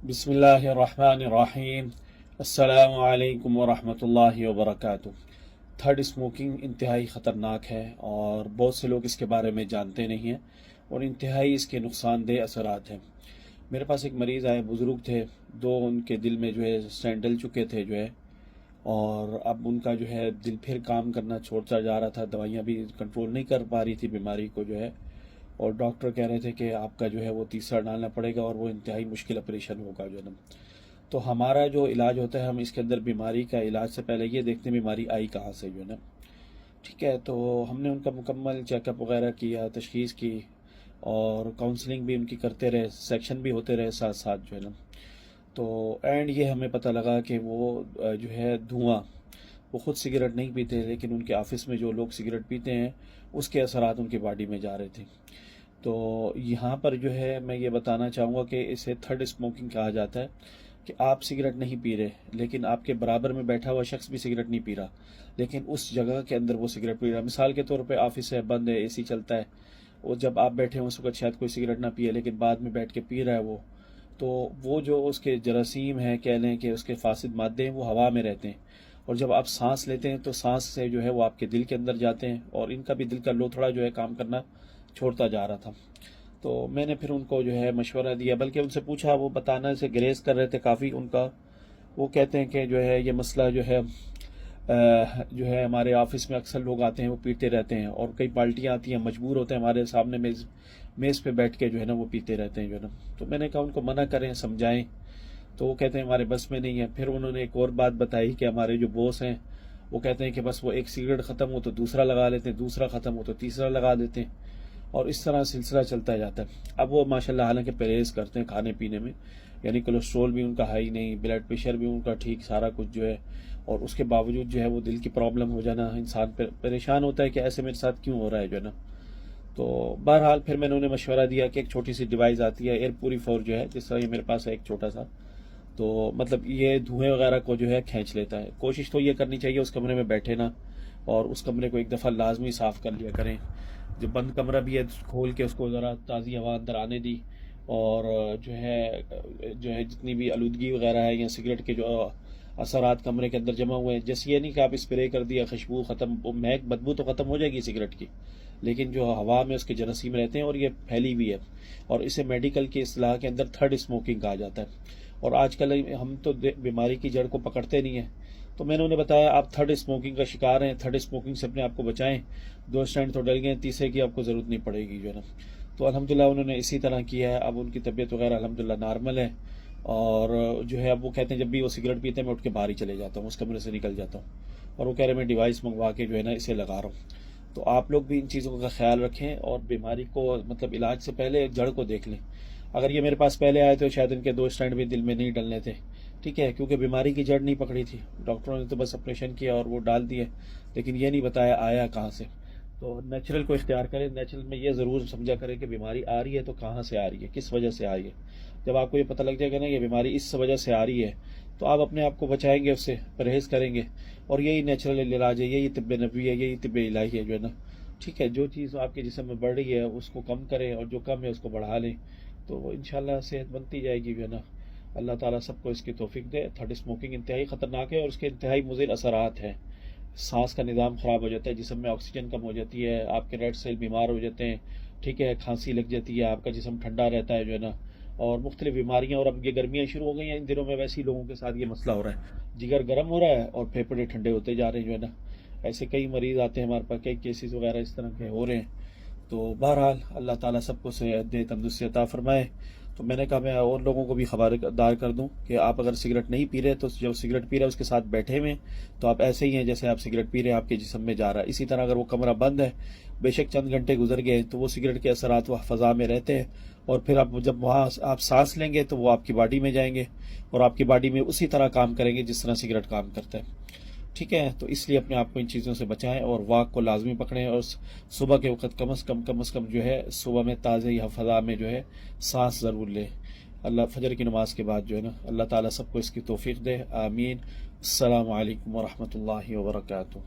بسم اللہ الرحمن الرحیم۔ السلام علیکم ورحمۃ اللہ وبرکاتہ۔ تھرڈ اسموکنگ انتہائی خطرناک ہے اور بہت سے لوگ اس کے بارے میں جانتے نہیں ہیں اور انتہائی اس کے نقصان دہ اثرات ہیں۔ میرے پاس ایک مریض آئے، بزرگ تھے، ان کے دل میں اسٹینٹ ڈل چکے تھے اور اب ان کا دل پھر کام کرنا چھوڑتا جا رہا تھا، دوائیاں بھی کنٹرول نہیں کر پا رہی تھی بیماری کو اور ڈاکٹر کہہ رہے تھے کہ آپ کا وہ تیسرا ڈالنا پڑے گا اور وہ انتہائی مشکل آپریشن ہوگا تو ہمارا جو علاج ہوتا ہے، ہم اس کے اندر بیماری کا علاج سے پہلے یہ دیکھتے ہیں بیماری آئی کہاں سے ٹھیک ہے۔ تو ہم نے ان کا مکمل چیک اپ وغیرہ کیا، تشخیص کی اور کاؤنسلنگ بھی ان کی کرتے رہے، سیکشن بھی ہوتے رہے ساتھ ساتھ تو اینڈ یہ ہمیں پتہ لگا کہ وہ دھواں، وہ خود سگریٹ نہیں پیتے لیکن ان کے آفس میں جو لوگ سگریٹ پیتے ہیں اس کے اثرات ان کی باڈی میں جا رہے تھے۔ تو یہاں پر میں یہ بتانا چاہوں گا کہ اسے تھرڈ اسموکنگ کہا جاتا ہے کہ آپ سگریٹ نہیں پی رہے لیکن آپ کے برابر میں بیٹھا ہوا شخص بھی سگریٹ نہیں پی رہا، لیکن اس جگہ کے اندر وہ سگریٹ پی رہا۔ مثال کے طور پہ آفس ہے، بند ہے، اے سی چلتا ہے، اور جب آپ بیٹھے ہیں اس وقت شاید کوئی سگریٹ نہ پیے لیکن بعد میں بیٹھ کے پی رہا ہے تو وہ جو اس کے جراثیم ہیں، کہہ لیں کہ اس کے فاسد مادے ہیں، وہ ہوا میں رہتے ہیں اور جب آپ سانس لیتے ہیں تو سانس سے وہ آپ کے دل کے اندر جاتے ہیں اور ان کا بھی دل کا لوتھڑا کام کرنا چھوڑتا جا رہا تھا۔ تو میں نے پھر ان کو مشورہ دیا، بلکہ ان سے پوچھا، وہ بتانا سے گریز کر رہے تھے کافی ان کا۔ وہ کہتے ہیں کہ یہ مسئلہ ہمارے آفس میں اکثر لوگ آتے ہیں، وہ پیتے رہتے ہیں اور کئی پارٹیاں آتی ہیں، مجبور ہوتے ہیں ہمارے سامنے میز پہ بیٹھ کے وہ پیتے رہتے ہیں تو میں نے کہا ان کو منع کریں، سمجھائیں، تو وہ کہتے ہیں ہمارے بس میں نہیں ہے۔ پھر انہوں نے ایک اور بات بتائی کہ ہمارے جو بوس ہیں وہ کہتے ہیں کہ بس وہ ایک سگریٹ ختم ہو تو دوسرا لگا لیتے ہیں، دوسرا ختم ہو تو تیسرا لگا دیتے ہیں اور اس طرح سلسلہ چلتا جاتا ہے۔ اب وہ ماشاءاللہ حالانکہ پرہیز کرتے ہیں کھانے پینے میں، یعنی کولیسٹرول بھی ان کا ہائی نہیں، بلڈ پریشر بھی ان کا ٹھیک، سارا کچھ اور اس کے باوجود وہ دل کی پرابلم ہو جانا، انسان پریشان ہوتا ہے کہ ایسے میرے ساتھ کیوں ہو رہا ہے تو بہرحال پھر میں نے انہیں مشورہ دیا کہ ایک چھوٹی سی ڈیوائس آتی ہے، ایئر پیوریفائر جس طرح یہ میرے پاس ہے ایک چھوٹا سا، تو مطلب یہ دھوئیں وغیرہ کو کھینچ لیتا ہے۔ کوشش تو یہ کرنی چاہیے اس کمرے میں بیٹھے نا، اور اس کمرے کو ایک دفعہ لازمی صاف کر لیا کریں۔ جو بند کمرہ بھی ہے کھول کے اس کو ذرا تازی ہوا اندر آنے دی، اور جتنی بھی آلودگی وغیرہ ہے یا سگریٹ کے جو اثرات کمرے کے اندر جمع ہوئے ہیں، جیسے یہ نہیں کہ آپ اسپرے کر دیا، خوشبو ختم، مہک بدبو تو ختم ہو جائے گی سگریٹ کی، لیکن جو ہوا میں اس کے جراثیم رہتے ہیں اور یہ پھیلی ہوئی ہے، اور اسے میڈیکل کی اصطلاح کے اندر تھرڈ اسموکنگ کہا جاتا ہے۔ اور آج کل ہم تو بیماری کی جڑ کو پکڑتے نہیں ہیں، تو میں نے انہیں بتایا آپ تھرڈ اسموکنگ کا شکار ہیں، تھرڈ اسموکنگ سے اپنے آپ کو بچائیں، 2 اسٹینڈ تو ڈل گئے، تیسرے کی آپ کو ضرورت نہیں پڑے گی تو الحمدللہ انہوں نے اسی طرح کیا ہے۔ اب ان کی طبیعت وغیرہ الحمدللہ نارمل ہے، اور اب وہ کہتے ہیں جب بھی وہ سگریٹ پیتے ہیں میں اٹھ کے باہر ہی چلے جاتا ہوں، اس کمرے سے نکل جاتا ہوں، اور وہ کہہ رہے میں ڈیوائس منگوا کے اسے لگا رہا ہوں۔ تو آپ لوگ بھی ان چیزوں کا خیال رکھیں اور بیماری کو مطلب علاج سے پہلے جڑ کو دیکھ لیں۔ اگر یہ میرے پاس پہلے آئے تو شاید ان کے 2 اسٹینڈ بھی دل میں نہیں ڈلنے تھے، ٹھیک ہے، کیونکہ بیماری کی جڑ نہیں پکڑی تھی، ڈاکٹروں نے تو بس آپریشن کیا اور وہ ڈال دیے، لیکن یہ نہیں بتایا آیا کہاں سے۔ تو نیچرل کو اختیار کریں، نیچرل میں یہ ضرور سمجھا کریں کہ بیماری آ رہی ہے تو کہاں سے آ رہی ہے، کس وجہ سے آ رہی ہے۔ جب آپ کو یہ پتہ لگ جائے گا نا یہ بیماری اس وجہ سے آ رہی ہے تو آپ اپنے آپ کو بچائیں گے، اس سے پرہیز کریں گے، اور یہی نیچرل علاج ہے، یہی طب نبوی ہے، یہی طب الہی ہے ٹھیک ہے۔ جو چیز آپ کے جسم میں بڑھ رہی ہے اس کو کم کریں اور جو کم ہے اس کو بڑھا لیں، تو وہ انشاءاللہ صحت بنتی جائے گی اللہ تعالیٰ سب کو اس کی توفیق دے۔ تھرڈ اسموکنگ انتہائی خطرناک ہے اور اس کے انتہائی مضر اثرات ہیں۔ سانس کا نظام خراب ہو جاتا ہے، جسم میں آکسیجن کم ہو جاتی ہے، آپ کے ریڈ سیل بیمار ہو جاتے ہیں، ٹھیک ہے، کھانسی لگ جاتی ہے، آپ کا جسم ٹھنڈا رہتا ہے اور مختلف بیماریاں، اور اب یہ گرمیاں شروع ہو گئی ہیں ان دنوں میں، ویسے ہی لوگوں کے ساتھ یہ مسئلہ ہو رہا ہے، جگر گرم ہو رہا ہے اور پھیپھڑے ٹھنڈے ہوتے جا رہے ہیں ایسے کئی مریض آتے ہیں ہمارے پاس، کئی کیسز وغیرہ اس طرح کے ہو رہے ہیں۔ تو بہرحال اللہ تعالیٰ سب کو صحت دے، تندرستی عطا فرمائے۔ تو میں نے کہا میں اور لوگوں کو بھی خبردار کر دوں کہ آپ اگر سگریٹ نہیں پی رہے تو جب سگریٹ پی رہے اس کے ساتھ بیٹھے ہوئے تو آپ ایسے ہی ہیں جیسے آپ سگریٹ پی رہے ہیں، آپ کے جسم میں جا رہا ہے۔ اسی طرح اگر وہ کمرہ بند ہے، بے شک چند گھنٹے گزر گئے تو وہ سگریٹ کے اثرات وہ فضا میں رہتے ہیں، اور پھر جب وہاں آپ سانس لیں گے تو وہ آپ کی باڈی میں جائیں گے اور آپ کی باڈی میں اسی طرح کام کریں گے جس طرح سگریٹ کام کرتا ہے، ٹھیک ہے۔ تو اس لیے اپنے آپ کو ان چیزوں سے بچائیں اور واک کو لازمی پکڑیں، اور صبح کے وقت کم از کم صبح میں تازہ فضا میں سانس ضرور لیں۔ اللہ فجر کی نماز کے بعد اللہ تعالیٰ سب کو اس کی توفیق دے، آمین۔ السلام علیکم ورحمۃ اللہ وبرکاتہ۔